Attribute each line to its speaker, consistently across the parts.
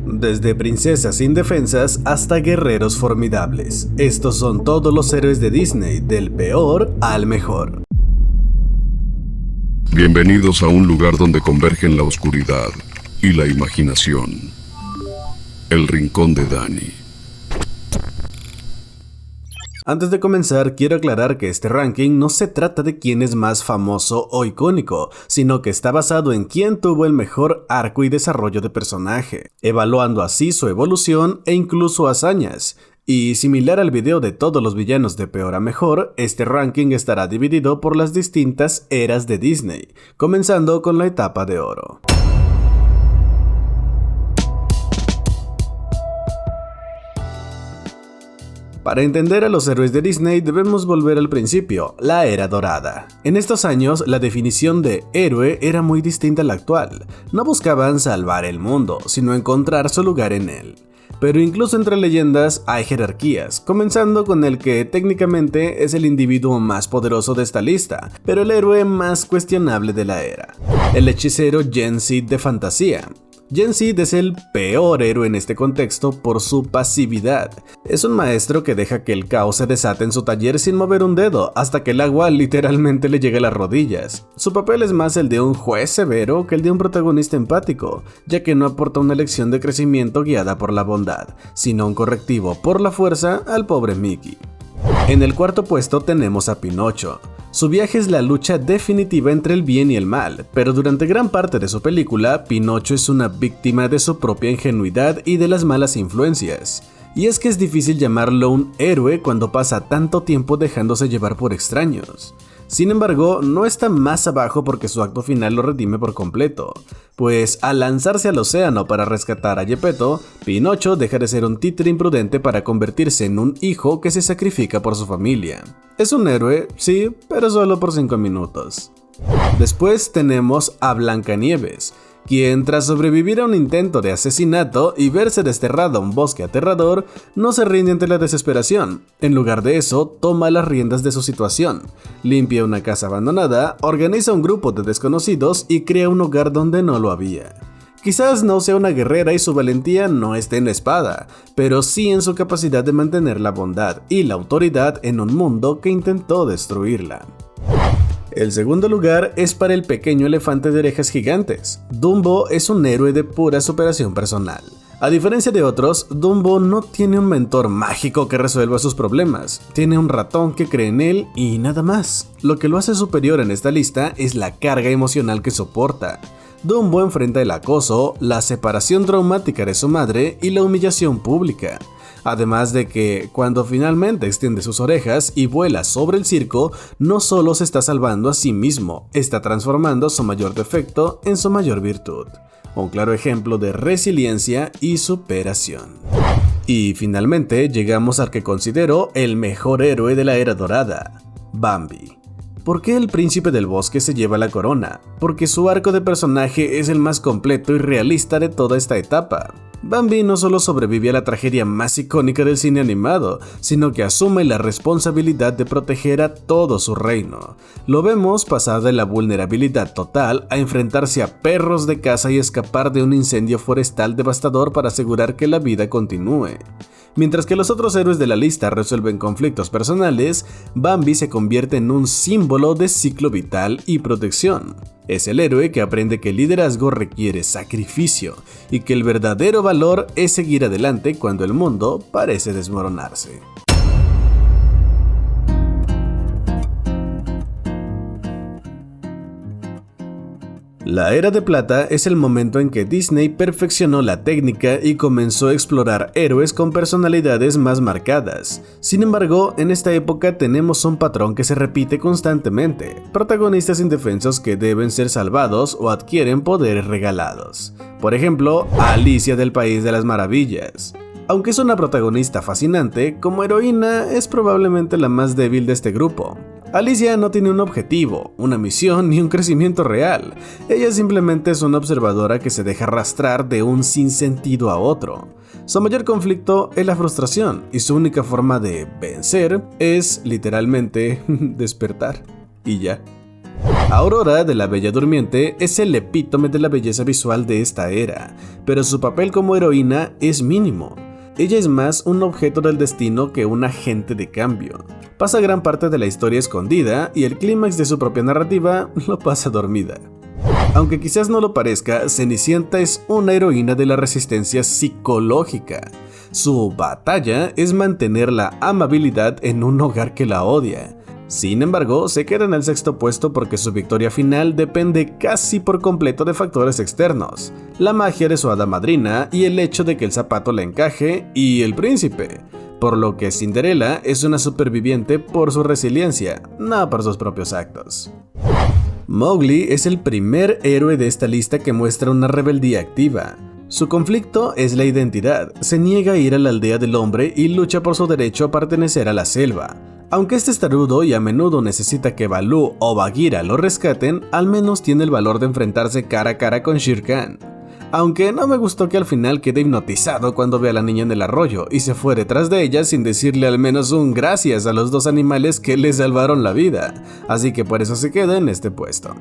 Speaker 1: Desde princesas indefensas hasta guerreros formidables. Estos son todos los héroes de Disney, del peor al mejor.
Speaker 2: Bienvenidos a un lugar donde convergen la oscuridad y la imaginación. El Rincón de Dani.
Speaker 1: Antes de comenzar, quiero aclarar que este ranking no se trata de quién es más famoso o icónico, sino que está basado en quién tuvo el mejor arco y desarrollo de personaje, evaluando así su evolución e incluso hazañas. Y similar al video de todos los villanos de peor a mejor, este ranking estará dividido por las distintas eras de Disney, comenzando con la etapa de oro. Para entender a los héroes de Disney debemos volver al principio, la era dorada. En estos años, la definición de héroe era muy distinta a la actual. No buscaban salvar el mundo, sino encontrar su lugar en él. Pero incluso entre leyendas hay jerarquías, comenzando con el que técnicamente es el individuo más poderoso de esta lista, pero el héroe más cuestionable de la era. El hechicero Yen-Sid de fantasía. Yen-Sid es el peor héroe en este contexto por su pasividad. Es un maestro que deja que el caos se desate en su taller sin mover un dedo, hasta que el agua literalmente le llega a las rodillas. Su papel es más el de un juez severo que el de un protagonista empático, ya que no aporta una lección de crecimiento guiada por la bondad, sino un correctivo por la fuerza al pobre Mickey. En el cuarto puesto tenemos a Pinocho. Su viaje es la lucha definitiva entre el bien y el mal, pero durante gran parte de su película, Pinocho es una víctima de su propia ingenuidad y de las malas influencias. Y es que es difícil llamarlo un héroe cuando pasa tanto tiempo dejándose llevar por extraños. Sin embargo, no está más abajo porque su acto final lo redime por completo, pues al lanzarse al océano para rescatar a Geppetto, Pinocho deja de ser un títere imprudente para convertirse en un hijo que se sacrifica por su familia. Es un héroe, sí, pero solo por 5 minutos. Después tenemos a Blancanieves, quien tras sobrevivir a un intento de asesinato y verse desterrado a un bosque aterrador, no se rinde ante la desesperación. En lugar de eso, toma las riendas de su situación, limpia una casa abandonada, organiza un grupo de desconocidos y crea un hogar donde no lo había. Quizás no sea una guerrera y su valentía no esté en la espada, pero sí en su capacidad de mantener la bondad y la autoridad en un mundo que intentó destruirla. El segundo lugar es para el pequeño elefante de orejas gigantes. Dumbo es un héroe de pura superación personal. A diferencia de otros, Dumbo no tiene un mentor mágico que resuelva sus problemas. Tiene un ratón que cree en él y nada más. Lo que lo hace superior en esta lista es la carga emocional que soporta. Dumbo enfrenta el acoso, la separación traumática de su madre y la humillación pública. Además de que, cuando finalmente extiende sus orejas y vuela sobre el circo, no solo se está salvando a sí mismo, está transformando su mayor defecto en su mayor virtud. Un claro ejemplo de resiliencia y superación. Y finalmente llegamos al que considero el mejor héroe de la era dorada, Bambi. ¿Por qué el príncipe del bosque se lleva la corona? Porque su arco de personaje es el más completo y realista de toda esta etapa. Bambi no solo sobrevive a la tragedia más icónica del cine animado, sino que asume la responsabilidad de proteger a todo su reino. Lo vemos pasar de la vulnerabilidad total a enfrentarse a perros de caza y escapar de un incendio forestal devastador para asegurar que la vida continúe. Mientras que los otros héroes de la lista resuelven conflictos personales, Bambi se convierte en un símbolo de ciclo vital y protección. Es el héroe que aprende que el liderazgo requiere sacrificio y que el verdadero valor es seguir adelante cuando el mundo parece desmoronarse. La era de plata es el momento en que Disney perfeccionó la técnica y comenzó a explorar héroes con personalidades más marcadas. Sin embargo, en esta época tenemos un patrón que se repite constantemente: protagonistas indefensos que deben ser salvados o adquieren poderes regalados. Por ejemplo, Alicia del País de las Maravillas. Aunque es una protagonista fascinante, como heroína es probablemente la más débil de este grupo. Alicia no tiene un objetivo, una misión ni un crecimiento real. Ella simplemente es una observadora que se deja arrastrar de un sinsentido a otro. Su mayor conflicto es la frustración y su única forma de vencer es literalmente despertar. Y ya. Aurora de la Bella Durmiente es el epítome de la belleza visual de esta era, pero su papel como heroína es mínimo. Ella es más un objeto del destino que un agente de cambio. Pasa gran parte de la historia escondida y el clímax de su propia narrativa lo pasa dormida. Aunque quizás no lo parezca, Cenicienta es una heroína de la resistencia psicológica. Su batalla es mantener la amabilidad en un hogar que la odia. Sin embargo, se queda en el sexto puesto porque su victoria final depende casi por completo de factores externos: la magia de su hada madrina y el hecho de que el zapato le encaje y el príncipe. Por lo que Cinderella es una superviviente por su resiliencia, no por sus propios actos. Mowgli es el primer héroe de esta lista que muestra una rebeldía activa. Su conflicto es la identidad, se niega a ir a la aldea del hombre y lucha por su derecho a pertenecer a la selva. Aunque este es tarudo y a menudo necesita que Baloo o Bagheera lo rescaten, al menos tiene el valor de enfrentarse cara a cara con Shere Khan. Aunque no me gustó que al final quede hipnotizado cuando ve a la niña en el arroyo y se fue detrás de ella sin decirle al menos un gracias a los dos animales que le salvaron la vida, así que por eso se queda en este puesto.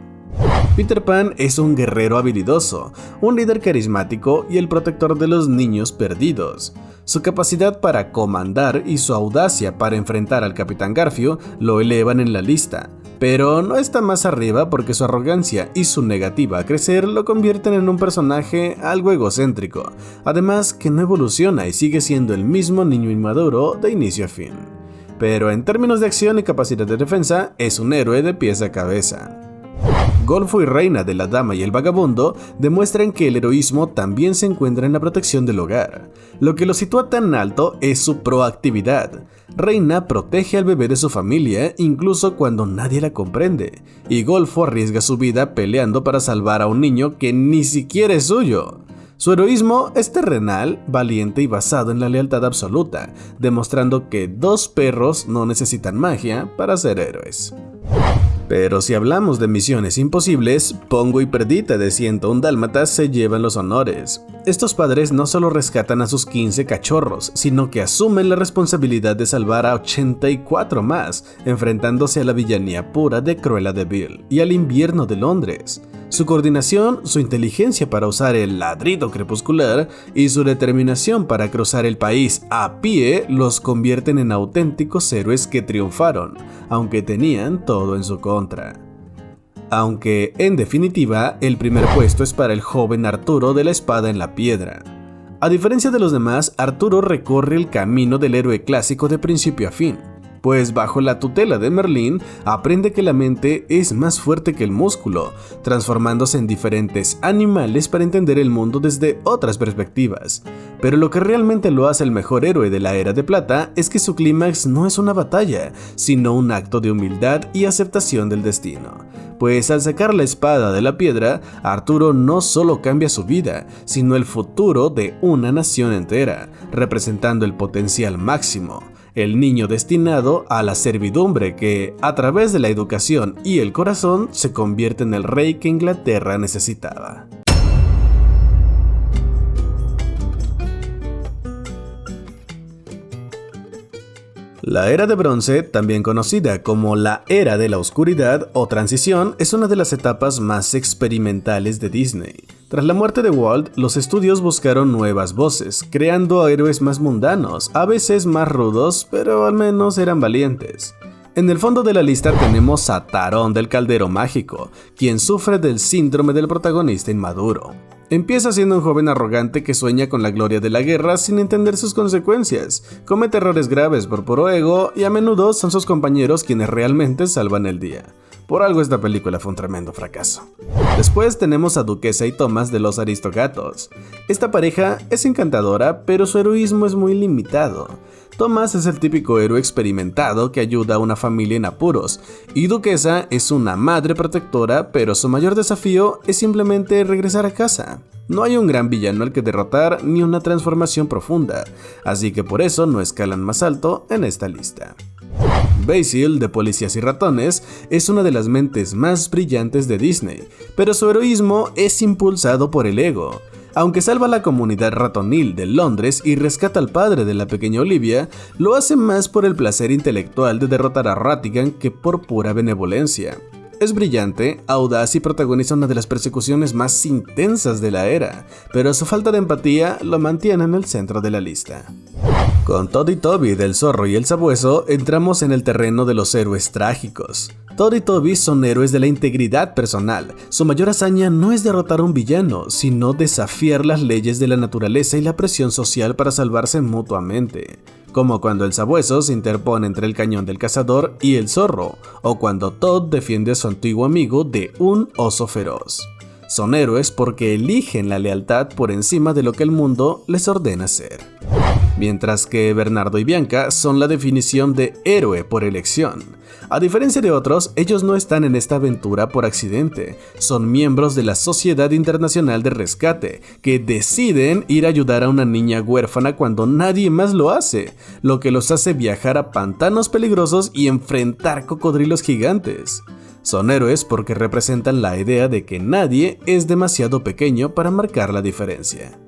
Speaker 1: Peter Pan es un guerrero habilidoso, un líder carismático y el protector de los niños perdidos. Su capacidad para comandar y su audacia para enfrentar al Capitán Garfio lo elevan en la lista, pero no está más arriba porque su arrogancia y su negativa a crecer lo convierten en un personaje algo egocéntrico, además que no evoluciona y sigue siendo el mismo niño inmaduro de inicio a fin. Pero en términos de acción y capacidad de defensa, es un héroe de pies a cabeza. Golfo y Reina de la Dama y el Vagabundo demuestran que el heroísmo también se encuentra en la protección del hogar. Lo que lo sitúa tan alto es su proactividad. Reina protege al bebé de su familia incluso cuando nadie la comprende, y Golfo arriesga su vida peleando para salvar a un niño que ni siquiera es suyo. Su heroísmo es terrenal, valiente y basado en la lealtad absoluta, demostrando que dos perros no necesitan magia para ser héroes. Pero si hablamos de misiones imposibles, Pongo y Perdita de 101 Dálmatas se llevan los honores. Estos padres no solo rescatan a sus 15 cachorros, sino que asumen la responsabilidad de salvar a 84 más, enfrentándose a la villanía pura de Cruella de Vil y al invierno de Londres. Su coordinación, su inteligencia para usar el ladrido crepuscular y su determinación para cruzar el país a pie los convierten en auténticos héroes que triunfaron, aunque tenían todo en su contra. Aunque, en definitiva, el primer puesto es para el joven Arturo de la espada en la piedra. A diferencia de los demás, Arturo recorre el camino del héroe clásico de principio a fin, pues bajo la tutela de Merlín aprende que la mente es más fuerte que el músculo, transformándose en diferentes animales para entender el mundo desde otras perspectivas. Pero lo que realmente lo hace el mejor héroe de la Era de Plata es que su clímax no es una batalla, sino un acto de humildad y aceptación del destino. Pues al sacar la espada de la piedra, Arturo no solo cambia su vida, sino el futuro de una nación entera, representando el potencial máximo. El niño destinado a la servidumbre que, a través de la educación y el corazón, se convierte en el rey que Inglaterra necesitaba. La Era de Bronce, también conocida como la Era de la Oscuridad o Transición, es una de las etapas más experimentales de Disney. Tras la muerte de Walt, los estudios buscaron nuevas voces, creando héroes más mundanos, a veces más rudos, pero al menos eran valientes. En el fondo de la lista tenemos a Tarón del Caldero Mágico, quien sufre del síndrome del protagonista inmaduro. Empieza siendo un joven arrogante que sueña con la gloria de la guerra sin entender sus consecuencias, comete errores graves por puro ego y a menudo son sus compañeros quienes realmente salvan el día. Por algo esta película fue un tremendo fracaso. Después tenemos a Duquesa y Thomas de los Aristogatos. Esta pareja es encantadora, pero su heroísmo es muy limitado. Thomas es el típico héroe experimentado que ayuda a una familia en apuros, y Duquesa es una madre protectora, pero su mayor desafío es simplemente regresar a casa. No hay un gran villano al que derrotar ni una transformación profunda, así que por eso no escalan más alto en esta lista. Basil, de Policías y Ratones, es una de las mentes más brillantes de Disney, pero su heroísmo es impulsado por el ego. Aunque salva a la comunidad ratonil de Londres y rescata al padre de la pequeña Olivia, lo hace más por el placer intelectual de derrotar a Ratigan que por pura benevolencia. es brillante, audaz y protagoniza una de las persecuciones más intensas de la era, pero su falta de empatía lo mantiene en el centro de la lista. Con Todd y Toby del Zorro y el Sabueso entramos en el terreno de los héroes trágicos. Todd y Toby son héroes de la integridad personal. Su mayor hazaña no es derrotar a un villano, sino desafiar las leyes de la naturaleza y la presión social para salvarse mutuamente. Como cuando el Sabueso se interpone entre el cañón del cazador y el zorro, o cuando Todd defiende a su antiguo amigo de un oso feroz. Son héroes porque eligen la lealtad por encima de lo que el mundo les ordena hacer. Mientras que Bernardo y Bianca son la definición de héroe por elección. A diferencia de otros, ellos no están en esta aventura por accidente, son miembros de la Sociedad Internacional de Rescate, que deciden ir a ayudar a una niña huérfana cuando nadie más lo hace, lo que los hace viajar a pantanos peligrosos y enfrentar cocodrilos gigantes. Son héroes porque representan la idea de que nadie es demasiado pequeño para marcar la diferencia.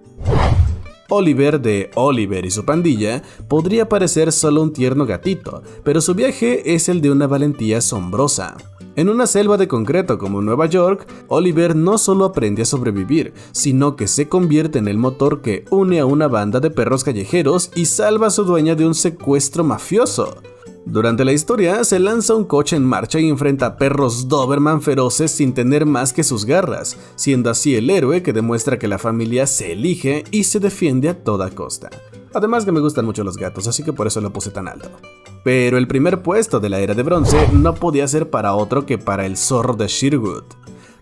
Speaker 1: Oliver de Oliver y su pandilla podría parecer solo un tierno gatito, pero su viaje es el de una valentía asombrosa. En una selva de concreto como Nueva York, Oliver no solo aprende a sobrevivir, sino que se convierte en el motor que une a una banda de perros callejeros y salva a su dueña de un secuestro mafioso. Durante la historia, se lanza un coche en marcha y enfrenta a perros Doberman feroces sin tener más que sus garras, siendo así el héroe que demuestra que la familia se elige y se defiende a toda costa. Además que me gustan mucho los gatos, así que por eso lo puse tan alto. Pero el primer puesto de la Era de Bronce no podía ser para otro que para el Zorro de Sherwood.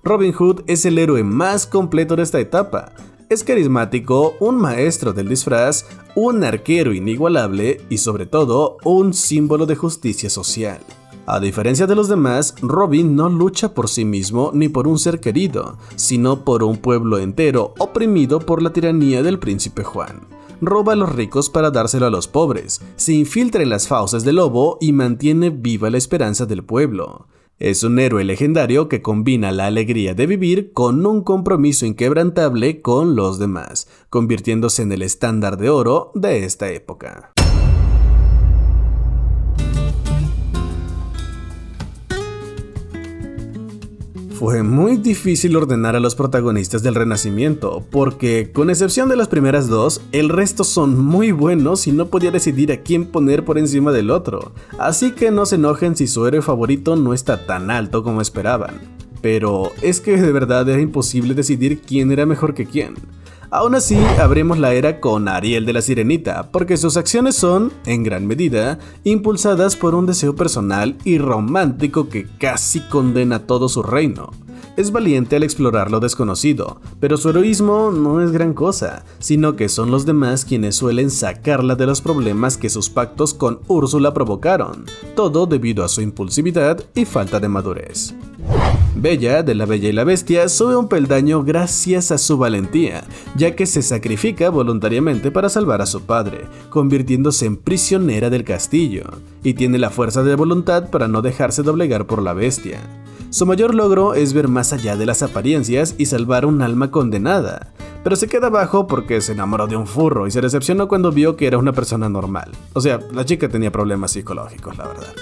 Speaker 1: Robin Hood es el héroe más completo de esta etapa. Es carismático, un maestro del disfraz, un arquero inigualable y sobre todo un símbolo de justicia social. A diferencia de los demás, Robin no lucha por sí mismo ni por un ser querido, sino por un pueblo entero oprimido por la tiranía del príncipe Juan. Roba a los ricos para dárselo a los pobres, se infiltra en las fauces del lobo y mantiene viva la esperanza del pueblo. Es un héroe legendario que combina la alegría de vivir con un compromiso inquebrantable con los demás, convirtiéndose en el estándar de oro de esta época. Fue muy difícil ordenar a los protagonistas del Renacimiento, porque, con excepción de las primeras dos, el resto son muy buenos y no podía decidir a quién poner por encima del otro, así que no se enojen si su héroe favorito no está tan alto como esperaban. Pero es que de verdad era imposible decidir quién era mejor que quién. Aún así, abrimos la era con Ariel de la Sirenita, porque sus acciones son, en gran medida, impulsadas por un deseo personal y romántico que casi condena todo su reino. Es valiente al explorar lo desconocido, pero su heroísmo no es gran cosa, sino que son los demás quienes suelen sacarla de los problemas que sus pactos con Úrsula provocaron, todo debido a su impulsividad y falta de madurez. Bella, de La Bella y la Bestia, sube un peldaño gracias a su valentía, ya que se sacrifica voluntariamente para salvar a su padre, convirtiéndose en prisionera del castillo, y tiene la fuerza de voluntad para no dejarse doblegar por la bestia. Su mayor logro es ver más allá de las apariencias y salvar un alma condenada, pero se queda abajo porque se enamoró de un furro y se decepcionó cuando vio que era una persona normal. O sea, la chica tenía problemas psicológicos, la verdad.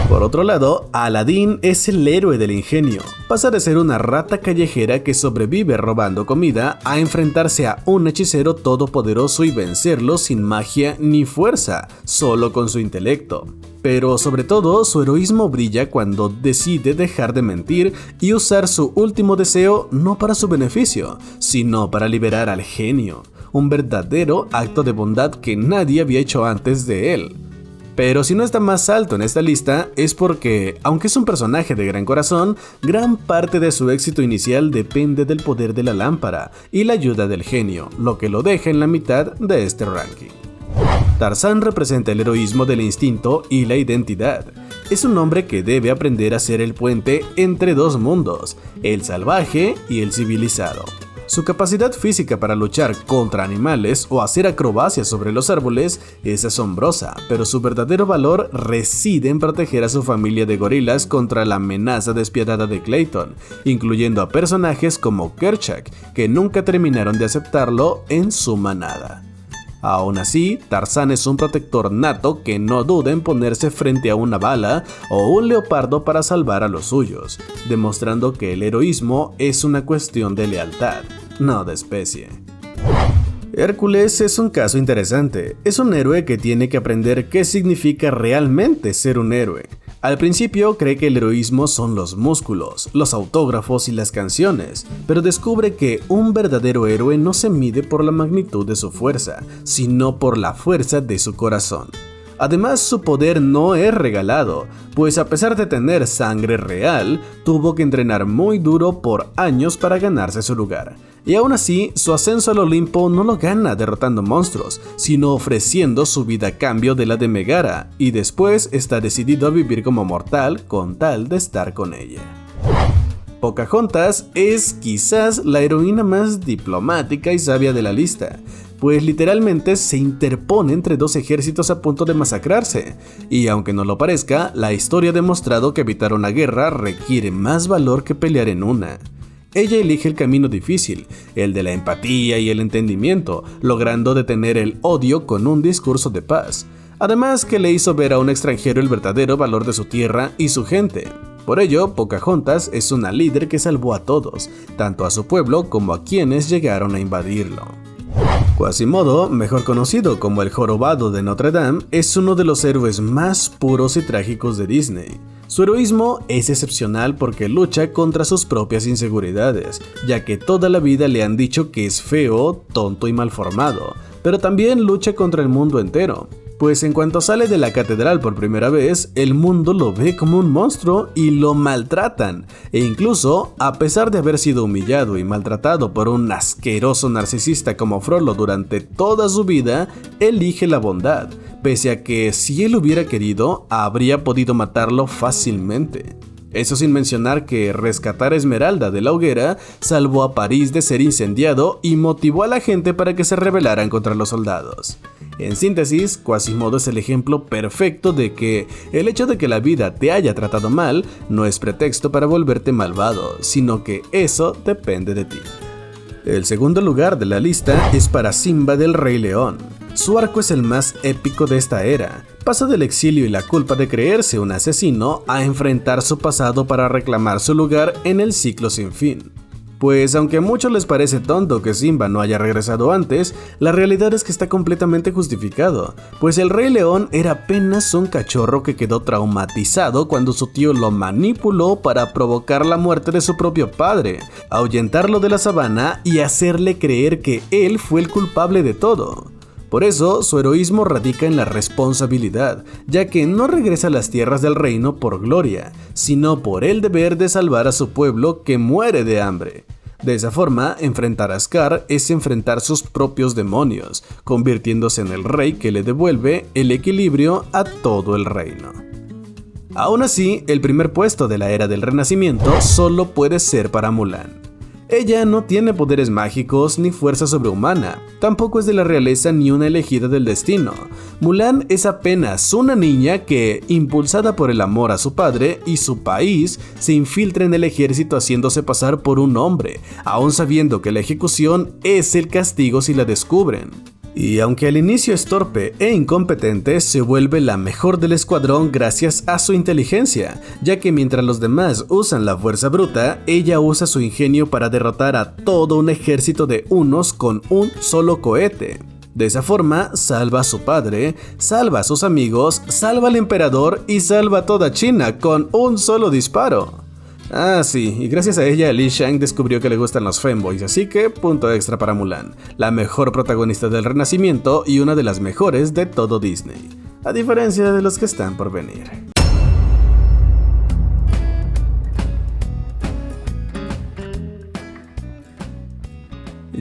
Speaker 1: Por otro lado, Aladín es el héroe del ingenio. Pasa de ser una rata callejera que sobrevive robando comida a enfrentarse a un hechicero todopoderoso y vencerlo sin magia ni fuerza, solo con su intelecto. Pero sobre todo, su heroísmo brilla cuando decide dejar de mentir y usar su último deseo no para su beneficio, sino para liberar al genio. Un verdadero acto de bondad que nadie había hecho antes de él. Pero si no está más alto en esta lista es porque, aunque es un personaje de gran corazón, gran parte de su éxito inicial depende del poder de la lámpara y la ayuda del genio, lo que lo deja en la mitad de este ranking. Tarzán representa el heroísmo del instinto y la identidad. Es un hombre que debe aprender a ser el puente entre dos mundos, el salvaje y el civilizado. Su capacidad física para luchar contra animales o hacer acrobacias sobre los árboles es asombrosa, pero su verdadero valor reside en proteger a su familia de gorilas contra la amenaza despiadada de Clayton, incluyendo a personajes como Kerchak, que nunca terminaron de aceptarlo en su manada. Aún así, Tarzán es un protector nato que no duda en ponerse frente a una bala o un leopardo para salvar a los suyos, demostrando que el heroísmo es una cuestión de lealtad, no de especie. Hércules es un caso interesante. Es un héroe que tiene que aprender qué significa realmente ser un héroe. Al principio cree que el heroísmo son los músculos, los autógrafos y las canciones, pero descubre que un verdadero héroe no se mide por la magnitud de su fuerza, sino por la fuerza de su corazón. Además, su poder no es regalado, pues a pesar de tener sangre real, tuvo que entrenar muy duro por años para ganarse su lugar. Y aún así, su ascenso al Olimpo no lo gana derrotando monstruos, sino ofreciendo su vida a cambio de la de Megara, y después está decidido a vivir como mortal con tal de estar con ella. Pocahontas es quizás la heroína más diplomática y sabia de la lista, pues literalmente se interpone entre dos ejércitos a punto de masacrarse, y aunque no lo parezca, la historia ha demostrado que evitar una guerra requiere más valor que pelear en una. Ella elige el camino difícil, el de la empatía y el entendimiento, logrando detener el odio con un discurso de paz. Además que le hizo ver a un extranjero el verdadero valor de su tierra y su gente. Por ello, Pocahontas es una líder que salvó a todos, tanto a su pueblo como a quienes llegaron a invadirlo. Quasimodo, mejor conocido como el Jorobado de Notre Dame, es uno de los héroes más puros y trágicos de Disney. Su heroísmo es excepcional porque lucha contra sus propias inseguridades, ya que toda la vida le han dicho que es feo, tonto y malformado, pero también lucha contra el mundo entero, pues en cuanto sale de la catedral por primera vez, el mundo lo ve como un monstruo y lo maltratan, e incluso, a pesar de haber sido humillado y maltratado por un asqueroso narcisista como Frollo durante toda su vida, elige la bondad, pese a que si él hubiera querido, habría podido matarlo fácilmente. Eso sin mencionar que rescatar a Esmeralda de la hoguera salvó a París de ser incendiado y motivó a la gente para que se rebelaran contra los soldados. En síntesis, Quasimodo es el ejemplo perfecto de que el hecho de que la vida te haya tratado mal no es pretexto para volverte malvado, sino que eso depende de ti. El segundo lugar de la lista es para Simba del Rey León. Su arco es el más épico de esta era. Pasa del exilio y la culpa de creerse un asesino a enfrentar su pasado para reclamar su lugar en el ciclo sin fin. Pues aunque a muchos les parece tonto que Simba no haya regresado antes, la realidad es que está completamente justificado, pues el Rey León era apenas un cachorro que quedó traumatizado cuando su tío lo manipuló para provocar la muerte de su propio padre, ahuyentarlo de la sabana y hacerle creer que él fue el culpable de todo. Por eso, su heroísmo radica en la responsabilidad, ya que no regresa a las tierras del reino por gloria, sino por el deber de salvar a su pueblo que muere de hambre. De esa forma, enfrentar a Scar es enfrentar sus propios demonios, convirtiéndose en el rey que le devuelve el equilibrio a todo el reino. Aún así, el primer puesto de la era del Renacimiento solo puede ser para Mulan. Ella no tiene poderes mágicos ni fuerza sobrehumana, tampoco es de la realeza ni una elegida del destino. Mulan es apenas una niña que, impulsada por el amor a su padre y su país, se infiltra en el ejército haciéndose pasar por un hombre, aún sabiendo que la ejecución es el castigo si la descubren. Y aunque al inicio es torpe e incompetente, se vuelve la mejor del escuadrón gracias a su inteligencia, ya que mientras los demás usan la fuerza bruta, ella usa su ingenio para derrotar a todo un ejército de unos con un solo cohete. De esa forma, salva a su padre, salva a sus amigos, salva al emperador y salva a toda China con un solo disparo. Ah, sí, y gracias a ella Li Shang descubrió que le gustan los femboys, así que punto extra para Mulan, la mejor protagonista del Renacimiento y una de las mejores de todo Disney, a diferencia de los que están por venir.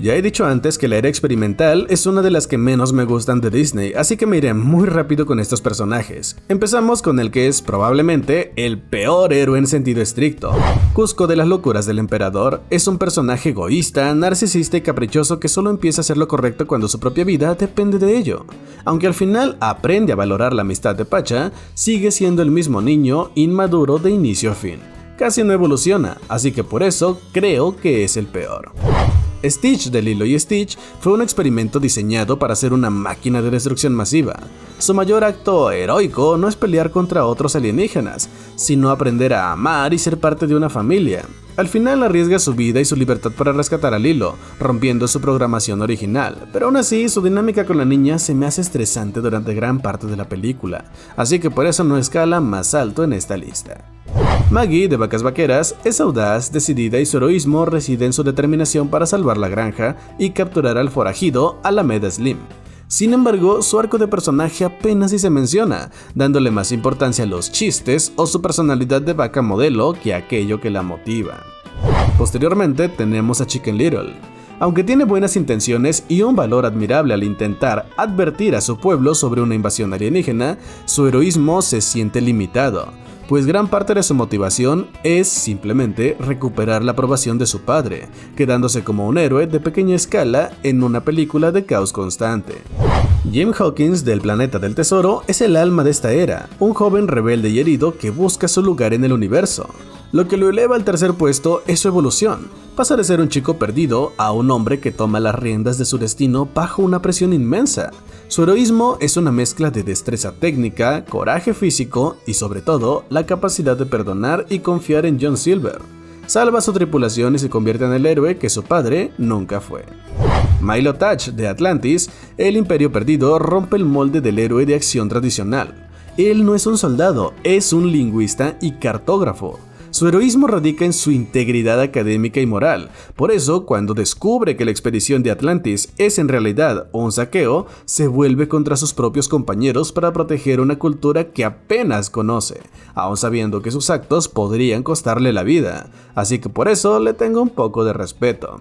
Speaker 1: Ya he dicho antes que la era experimental es una de las que menos me gustan de Disney, así que me iré muy rápido con estos personajes. Empezamos con el que es probablemente el peor héroe en sentido estricto. Kuzco de las locuras del emperador es un personaje egoísta, narcisista y caprichoso que solo empieza a hacer lo correcto cuando su propia vida depende de ello. Aunque al final aprende a valorar la amistad de Pacha, sigue siendo el mismo niño inmaduro de inicio a fin. Casi no evoluciona, así que por eso creo que es el peor. Stitch de Lilo y Stitch fue un experimento diseñado para ser una máquina de destrucción masiva. Su mayor acto heroico no es pelear contra otros alienígenas, sino aprender a amar y ser parte de una familia. Al final arriesga su vida y su libertad para rescatar a Lilo, rompiendo su programación original, pero aún así su dinámica con la niña se me hace estresante durante gran parte de la película, así que por eso no escala más alto en esta lista. Maggie, de Vacas Vaqueras, es audaz, decidida y su heroísmo reside en su determinación para salvar la granja y capturar al forajido Alameda Slim. Sin embargo, su arco de personaje apenas si se menciona, dándole más importancia a los chistes o su personalidad de vaca modelo que a aquello que la motiva. Posteriormente tenemos a Chicken Little. Aunque tiene buenas intenciones y un valor admirable al intentar advertir a su pueblo sobre una invasión alienígena, su heroísmo se siente limitado, pues gran parte de su motivación es simplemente recuperar la aprobación de su padre, quedándose como un héroe de pequeña escala en una película de caos constante. Jim Hawkins del Planeta del Tesoro es el alma de esta era, un joven rebelde y herido que busca su lugar en el universo. Lo que lo eleva al tercer puesto es su evolución, pasa de ser un chico perdido a un hombre que toma las riendas de su destino bajo una presión inmensa. Su heroísmo es una mezcla de destreza técnica, coraje físico y sobre todo la capacidad de perdonar y confiar en John Silver. Salva a su tripulación y se convierte en el héroe que su padre nunca fue. Milo Touch de Atlantis, el Imperio Perdido, rompe el molde del héroe de acción tradicional. Él no es un soldado, es un lingüista y cartógrafo. Su heroísmo radica en su integridad académica y moral. Por eso, cuando descubre que la expedición de Atlantis es en realidad un saqueo, se vuelve contra sus propios compañeros para proteger una cultura que apenas conoce, aun sabiendo que sus actos podrían costarle la vida. Así que por eso le tengo un poco de respeto.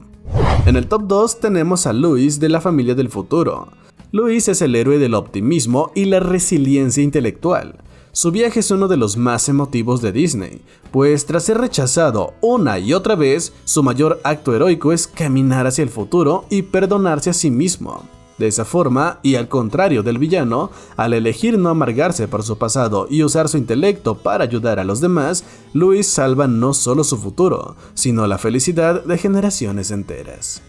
Speaker 1: En el top 2 tenemos a Luis de la Familia del Futuro. Luis es el héroe del optimismo y la resiliencia intelectual. Su viaje es uno de los más emotivos de Disney, pues tras ser rechazado una y otra vez, su mayor acto heroico es caminar hacia el futuro y perdonarse a sí mismo. De esa forma, y al contrario del villano, al elegir no amargarse por su pasado y usar su intelecto para ayudar a los demás, Luis salva no solo su futuro, sino la felicidad de generaciones enteras.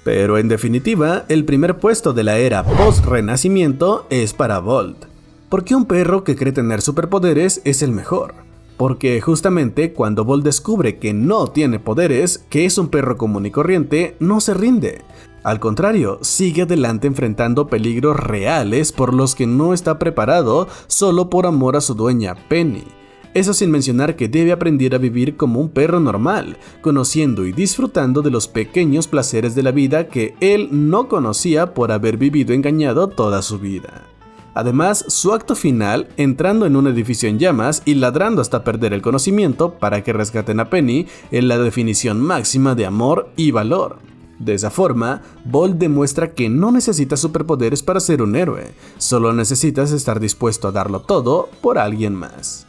Speaker 1: Pero en definitiva, el primer puesto de la era post-renacimiento es para Bolt. ¿Por qué un perro que cree tener superpoderes es el mejor? Porque justamente cuando Bolt descubre que no tiene poderes, que es un perro común y corriente, no se rinde. Al contrario, sigue adelante enfrentando peligros reales por los que no está preparado solo por amor a su dueña Penny. Eso sin mencionar que debe aprender a vivir como un perro normal, conociendo y disfrutando de los pequeños placeres de la vida que él no conocía por haber vivido engañado toda su vida. Además, su acto final, entrando en un edificio en llamas y ladrando hasta perder el conocimiento para que rescaten a Penny, es la definición máxima de amor y valor. De esa forma, Bolt demuestra que no necesitas superpoderes para ser un héroe, solo necesitas estar dispuesto a darlo todo por alguien más.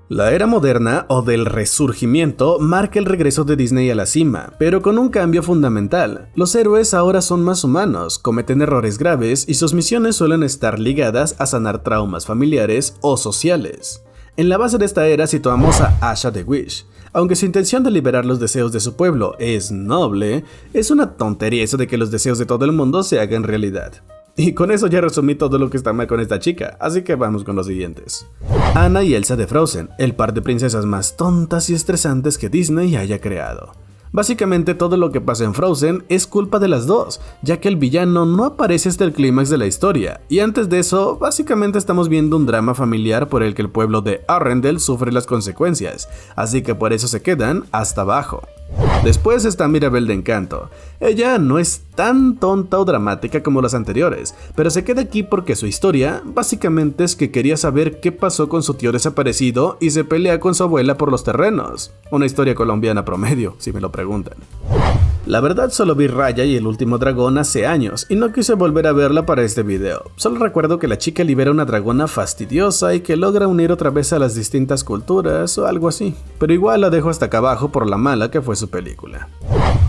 Speaker 1: La era moderna o del resurgimiento marca el regreso de Disney a la cima, pero con un cambio fundamental. Los héroes ahora son más humanos, cometen errores graves y sus misiones suelen estar ligadas a sanar traumas familiares o sociales. En la base de esta era situamos a Asha the Witch. Aunque su intención de liberar los deseos de su pueblo es noble, es una tontería eso de que los deseos de todo el mundo se hagan realidad. Y con eso ya resumí todo lo que está mal con esta chica, así que vamos con los siguientes. Anna y Elsa de Frozen, el par de princesas más tontas y estresantes que Disney haya creado. Básicamente todo lo que pasa en Frozen es culpa de las dos, ya que el villano no aparece hasta el clímax de la historia, y antes de eso, básicamente estamos viendo un drama familiar por el que el pueblo de Arendelle sufre las consecuencias, así que por eso se quedan hasta abajo. Después está Mirabel de Encanto. Ella no es tan tonta o dramática como las anteriores, pero se queda aquí porque su historia básicamente es que quería saber qué pasó con su tío desaparecido y se pelea con su abuela por los terrenos. Una historia colombiana promedio, si me lo preguntan. La verdad solo vi Raya y el último dragón hace años y no quise volver a verla para este video. Solo recuerdo que la chica libera una dragona fastidiosa y que logra unir otra vez a las distintas culturas o algo así. Pero igual la dejo hasta acá abajo por la mala que fue su película.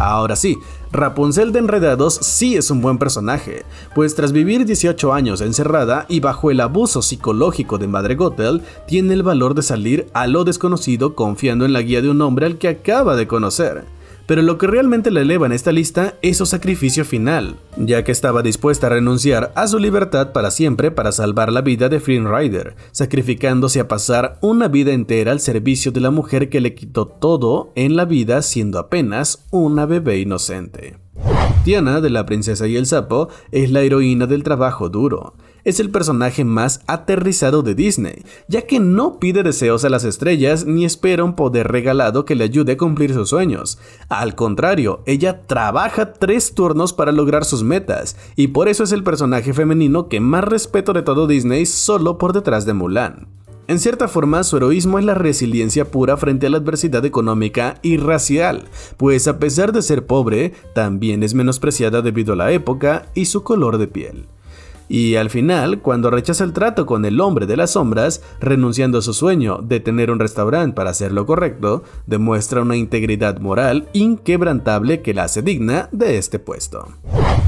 Speaker 1: Ahora sí, Rapunzel de Enredados sí es un buen personaje, pues tras vivir 18 años encerrada y bajo el abuso psicológico de Madre Gothel, tiene el valor de salir a lo desconocido confiando en la guía de un hombre al que acaba de conocer. Pero lo que realmente la eleva en esta lista es su sacrificio final, ya que estaba dispuesta a renunciar a su libertad para siempre para salvar la vida de Flynn Rider, sacrificándose a pasar una vida entera al servicio de la mujer que le quitó todo en la vida siendo apenas una bebé inocente. Tiana, de La Princesa y el Sapo, es la heroína del trabajo duro. Es el personaje más aterrizado de Disney, ya que no pide deseos a las estrellas ni espera un poder regalado que le ayude a cumplir sus sueños. Al contrario, ella trabaja 3 turnos para lograr sus metas, y por eso es el personaje femenino que más respeto de todo Disney, solo por detrás de Mulan. En cierta forma, su heroísmo es la resiliencia pura frente a la adversidad económica y racial, pues a pesar de ser pobre, también es menospreciada debido a la época y su color de piel. Y al final, cuando rechaza el trato con el hombre de las sombras, renunciando a su sueño de tener un restaurante para hacer lo correcto, demuestra una integridad moral inquebrantable que la hace digna de este puesto.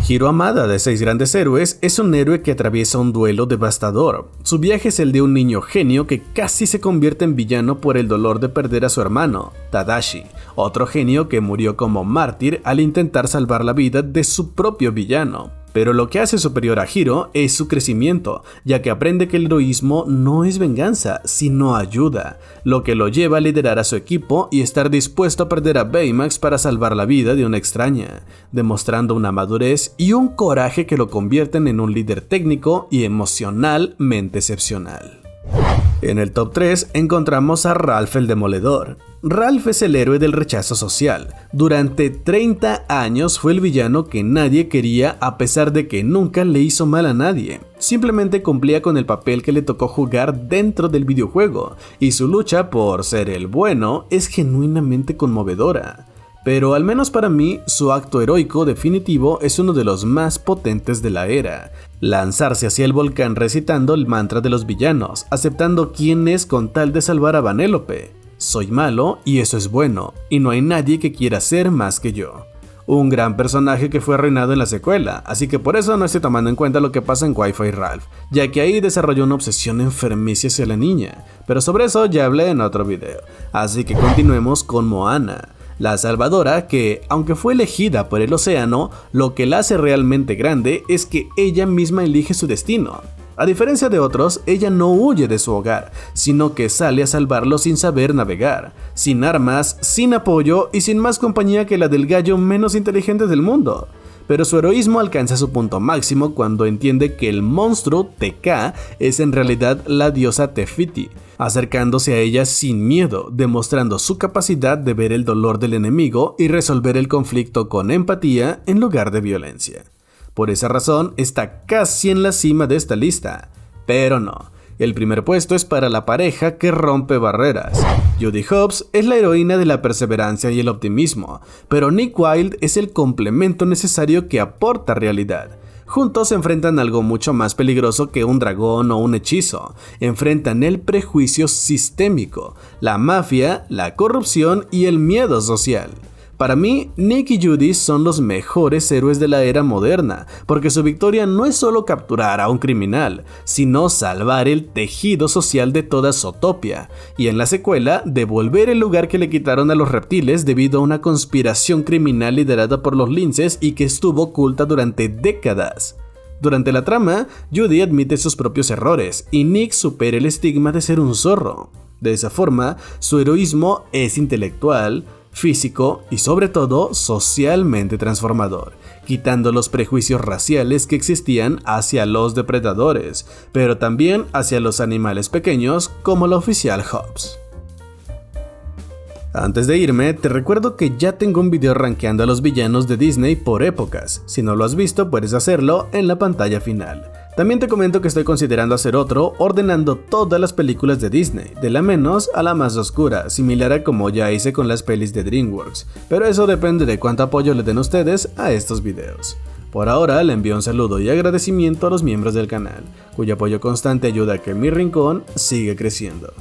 Speaker 1: Hiro Hamada, de 6 grandes héroes, es un héroe que atraviesa un duelo devastador. Su viaje es el de un niño genio que casi se convierte en villano por el dolor de perder a su hermano, Tadashi, otro genio que murió como mártir al intentar salvar la vida de su propio villano. Pero lo que hace superior a Hiro es su crecimiento, ya que aprende que el heroísmo no es venganza, sino ayuda, lo que lo lleva a liderar a su equipo y estar dispuesto a perder a Baymax para salvar la vida de una extraña, demostrando una madurez y un coraje que lo convierten en un líder técnico y emocionalmente excepcional. En el top 3 encontramos a Ralph el Demoledor. Ralph es el héroe del rechazo social. Durante 30 años fue el villano que nadie quería a pesar de que nunca le hizo mal a nadie. Simplemente cumplía con el papel que le tocó jugar dentro del videojuego, y su lucha por ser el bueno es genuinamente conmovedora. Pero al menos para mí, su acto heroico definitivo es uno de los más potentes de la era. Lanzarse hacia el volcán recitando el mantra de los villanos, aceptando quién es con tal de salvar a Vanellope. Soy malo y eso es bueno, y no hay nadie que quiera ser más que yo. Un gran personaje que fue arruinado en la secuela, así que por eso no estoy tomando en cuenta lo que pasa en Wi-Fi Ralph, ya que ahí desarrolló una obsesión enfermiza hacia la niña, pero sobre eso ya hablé en otro video. Así que continuemos con Moana, la salvadora que, aunque fue elegida por el océano, lo que la hace realmente grande es que ella misma elige su destino. A diferencia de otros, ella no huye de su hogar, sino que sale a salvarlo sin saber navegar, sin armas, sin apoyo y sin más compañía que la del gallo menos inteligente del mundo. Pero su heroísmo alcanza su punto máximo cuando entiende que el monstruo Te-Kā es en realidad la diosa Te-Fiti, acercándose a ella sin miedo, demostrando su capacidad de ver el dolor del enemigo y resolver el conflicto con empatía en lugar de violencia. Por esa razón está casi en la cima de esta lista, pero no. El primer puesto es para la pareja que rompe barreras. Judy Hopps es la heroína de la perseverancia y el optimismo, pero Nick Wilde es el complemento necesario que aporta realidad. Juntos se enfrentan a algo mucho más peligroso que un dragón o un hechizo. Enfrentan el prejuicio sistémico, la mafia, la corrupción y el miedo social. Para mí, Nick y Judy son los mejores héroes de la era moderna, porque su victoria no es solo capturar a un criminal, sino salvar el tejido social de toda Zootopia, y en la secuela, devolver el lugar que le quitaron a los reptiles debido a una conspiración criminal liderada por los linces y que estuvo oculta durante décadas. Durante la trama, Judy admite sus propios errores, y Nick supera el estigma de ser un zorro. De esa forma, su heroísmo es intelectual, físico y sobre todo socialmente transformador, quitando los prejuicios raciales que existían hacia los depredadores, pero también hacia los animales pequeños como la oficial Hopps. Antes de irme, te recuerdo que ya tengo un video rankeando a los villanos de Disney por épocas. Si no lo has visto, puedes hacerlo en la pantalla final. También te comento que estoy considerando hacer otro ordenando todas las películas de Disney, de la menos a la más oscura, similar a como ya hice con las pelis de DreamWorks, pero eso depende de cuánto apoyo le den ustedes a estos videos. Por ahora le envío un saludo y agradecimiento a los miembros del canal, cuyo apoyo constante ayuda a que mi rincón siga creciendo.